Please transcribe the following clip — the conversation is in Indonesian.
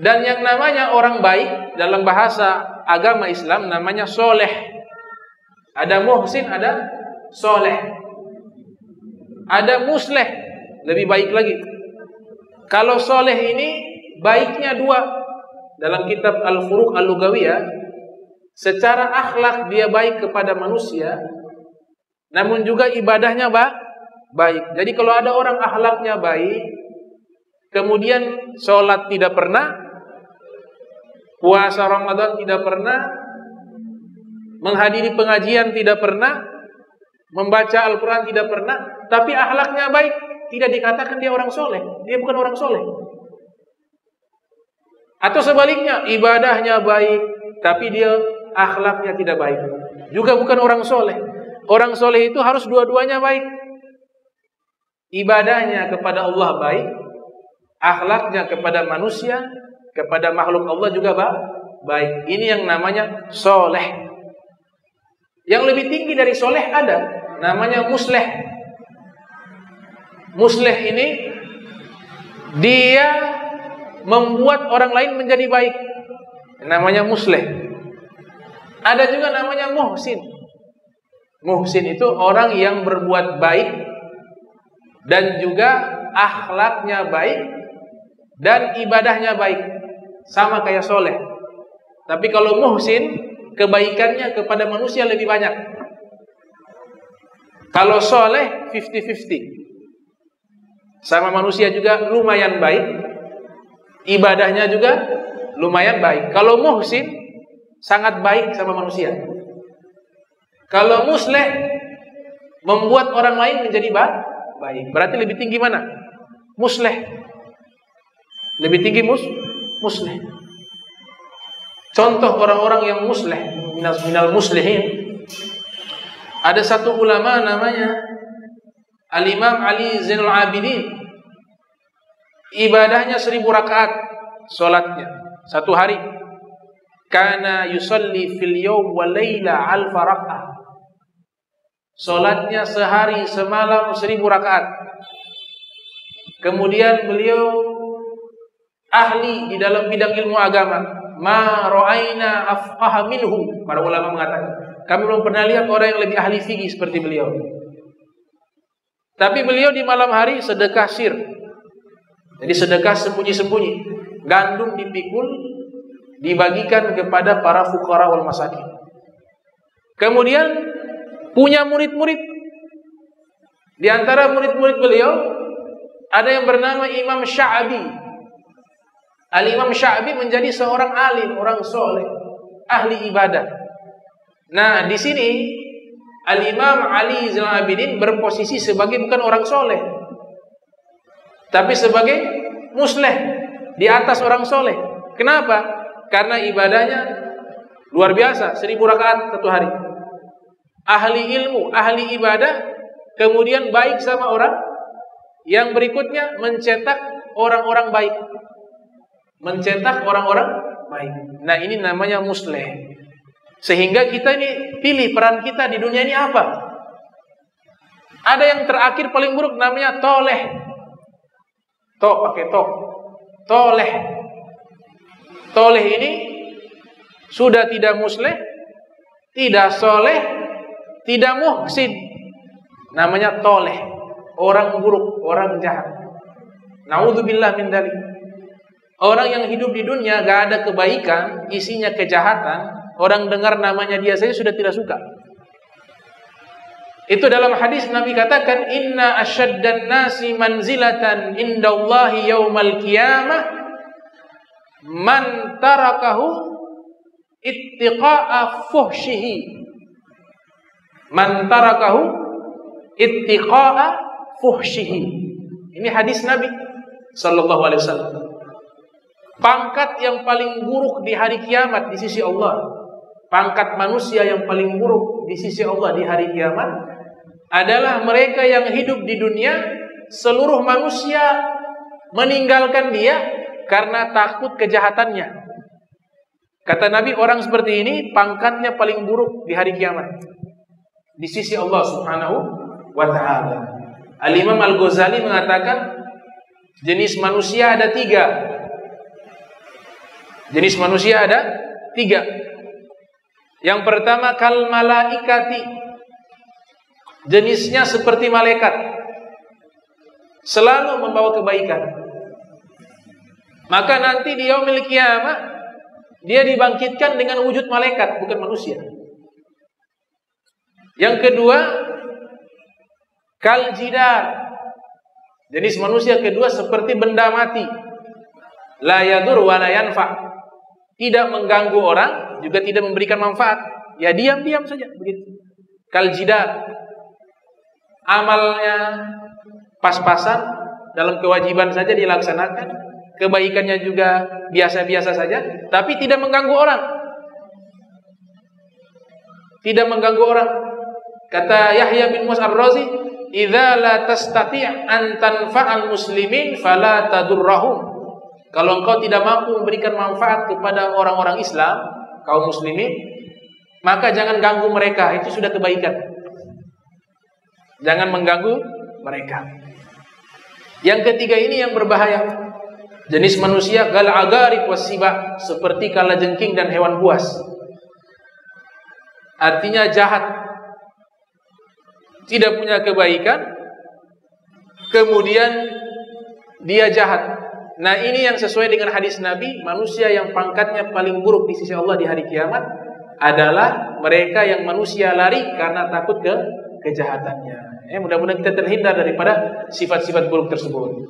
Dan yang namanya orang baik dalam bahasa agama Islam namanya soleh. Ada muhsin, ada soleh. Ada musleh, lebih baik lagi. Kalau soleh ini baiknya dua. Dalam kitab Al-Furuq Al-Lugawiyah, secara akhlak dia baik kepada manusia, namun juga ibadahnya baik. Jadi kalau ada orang akhlaknya baik, kemudian sholat tidak pernah, puasa Ramadan tidak pernah, menghadiri pengajian tidak pernah, membaca Al-Quran tidak pernah, tapi akhlaknya baik, tidak dikatakan dia orang soleh. Dia bukan orang soleh. Atau sebaliknya, ibadahnya baik, tapi dia akhlaknya tidak baik, juga bukan orang soleh. Orang soleh itu harus dua-duanya baik. Ibadahnya kepada Allah baik, akhlaknya kepada manusia, kepada makhluk Allah juga baik. Ini yang namanya soleh. Yang lebih tinggi dari soleh ada, namanya musleh. Musleh ini dia membuat orang lain menjadi baik, namanya musleh. Ada juga namanya muhsin. Muhsin itu orang yang berbuat baik dan juga akhlaknya baik dan ibadahnya baik, sama kayak soleh. Tapi kalau muhsin, kebaikannya kepada manusia lebih banyak. Kalau soleh 50-50, sama manusia juga lumayan baik, ibadahnya juga lumayan baik. Kalau muhsin sangat baik sama manusia. Kalau musleh membuat orang lain menjadi baik. Berarti lebih tinggi mana? Musleh. Lebih tinggi musleh. Contoh orang-orang yang musleh, minal muslihin. Ada satu ulama namanya Al-Imam Ali Zainul Abidin. Ibadahnya 1000 rakaat, solatnya satu hari. Kana yusalli fil yawm wa layla alfa rakaat. Solatnya sehari semalam 1000 rakaat. Kemudian beliau ahli di dalam bidang ilmu agama. Ma ra'aina afqaha minhu. Para ulama mengatakan, kami belum pernah lihat orang yang lebih ahli fikih seperti beliau. Tapi beliau di malam hari sedekah sir. Jadi sedekah sembunyi-sembunyi. Gandum dipikul, dibagikan kepada para fuqara wal masakin. Kemudian punya murid-murid. Di antara murid-murid beliau ada yang bernama Imam Sya'bi. Al-Imam Sya'bi menjadi seorang alim, orang soleh, ahli ibadah. Nah, di sini Al-Imam Ali Zainal Abidin berposisi sebagai bukan orang soleh, tapi sebagai musleh, di atas orang soleh. Kenapa? Karena ibadahnya luar biasa, 1000 rakaat satu hari. Ahli ilmu, ahli ibadah, kemudian baik sama orang. Yang berikutnya mencetak orang-orang baik. Mencetak orang-orang baik. Nah, ini namanya musleh. Sehingga kita ini pilih peran kita di dunia ini apa. Ada yang terakhir paling buruk namanya toleh. Pakai toleh. Toleh ini sudah tidak musleh, tidak soleh, tidak muhsin. Namanya toleh, orang buruk, orang jahat. Naudzubillah min dzalik. Orang yang hidup di dunia gak ada kebaikan, isinya kejahatan. Orang dengar namanya dia saja sudah tidak suka. Itu dalam hadis Nabi katakan, inna asyaddan nasi manzilatan indallahi yaumal qiyamah man tarakahu ittiqa'a fuhshihi. Man tarakahu ittiqa'a fuhshihi. Ini hadis Nabi sallallahu alaihi wasallam. Pangkat yang paling buruk di hari kiamat di sisi Allah, pangkat manusia yang paling buruk di sisi Allah di hari kiamat adalah mereka yang hidup di dunia, seluruh manusia meninggalkan dia karena takut kejahatannya. Kata Nabi, orang seperti ini pangkatnya paling buruk di hari kiamat di sisi Allah Subhanahu wa ta'ala. Al-Imam Al-Ghazali mengatakan jenis manusia ada 3. Jenis manusia ada 3. Yang pertama kal malaikati, jenisnya seperti malaikat, selalu membawa kebaikan. Maka nanti di yaumil qiyamah dia dibangkitkan dengan wujud malaikat, bukan manusia. Yang kedua kal jidar, jenis manusia kedua seperti benda mati, la yadur wa la yanfa, tidak mengganggu orang juga tidak memberikan manfaat, ya diam-diam saja begitu. Kal jidar, amalnya pas-pasan, dalam kewajiban saja dilaksanakan, kebaikannya juga biasa-biasa saja, tapi tidak mengganggu orang. Tidak mengganggu orang. Kata Yahya bin Musa Ar-Razi, "Idza la tastati' an tanfa'al muslimin fala tadurrahum." Kalau engkau tidak mampu memberikan manfaat kepada orang-orang Islam, kaum muslimin, maka jangan ganggu mereka, itu sudah kebaikan. Jangan mengganggu mereka. Yang ketiga ini yang berbahaya. Jenis manusia gal agarib wasiba, seperti kalajengking dan hewan buas. Artinya jahat, tidak punya kebaikan, kemudian dia jahat. Nah, ini yang sesuai dengan hadis Nabi, manusia yang pangkatnya paling buruk di sisi Allah di hari kiamat adalah mereka yang manusia lari karena takut ke kejahatannya. Mudah-mudahan kita terhindar daripada sifat-sifat buruk tersebut.